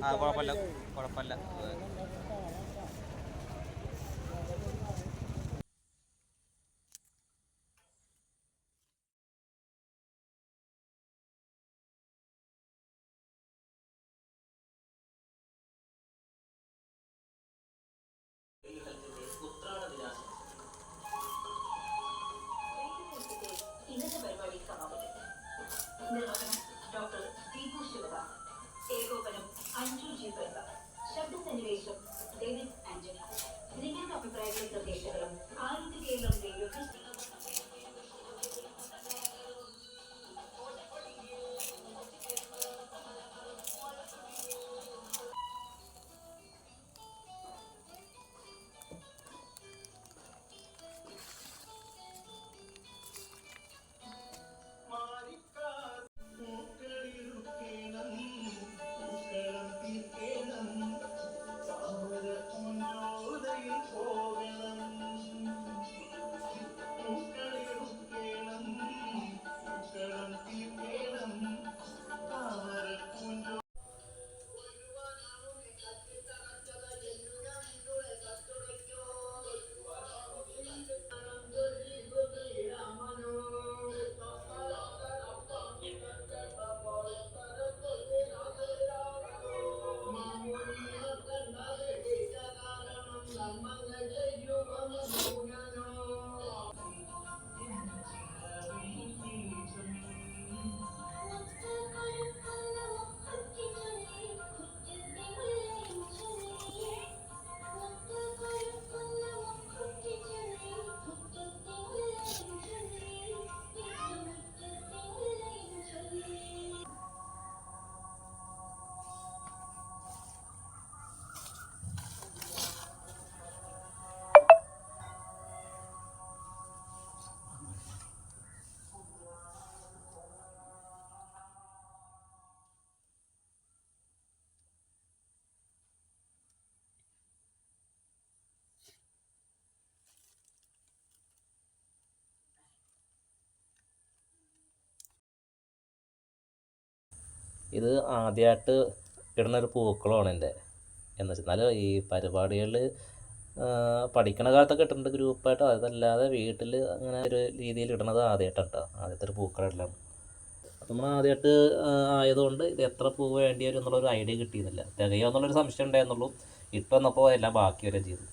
ആ കുഴപ്പമില്ല കുഴപ്പമില്ല. ഇന്നത്തെ പരിപാടി സമാപിക്കും. നിർവഹണം ഡോക്ടർ ദീപു ശിവദാസ്, ഏകോപനം അഞ്ജു ജി പ്രസാദ്, ശബ്ദസന്നിവേശം ഡേവിഡ് ആന്റണി. നിങ്ങളുടെ അഭിപ്രായങ്ങളും നിർദ്ദേശങ്ങളും ആരോഗ്യ കേരളം റേഡിയോ ഇത് ആദ്യമായിട്ട് ഇടുന്നൊരു പൂക്കളമാണ് എൻ്റെ. എന്ന് വെച്ചാൽ ഈ പരിപാടികളിൽ പഠിക്കണ കാലത്തൊക്കെ ഇട്ടിട്ടുണ്ട് ഗ്രൂപ്പായിട്ട്. അതല്ലാതെ വീട്ടിൽ അങ്ങനെ ഒരു രീതിയിൽ ഇടണത് ആദ്യമായിട്ടാണ് കേട്ടോ. ആദ്യത്തെ ഒരു പൂക്കളിടലാണ്. അപ്പം നമ്മൾ ആദ്യമായിട്ട് ആയതുകൊണ്ട് ഇത് എത്ര പൂവ് വേണ്ടി വരും എന്നുള്ളൊരു ഐഡിയ കിട്ടിയിരുന്നില്ല. തികയോ എന്നുള്ളൊരു സംശയം ഉണ്ടായിരുന്നുള്ളൂ. ഇട്ട് വന്നപ്പോൾ എല്ലാം ബാക്കി വരെ ചെയ്തു.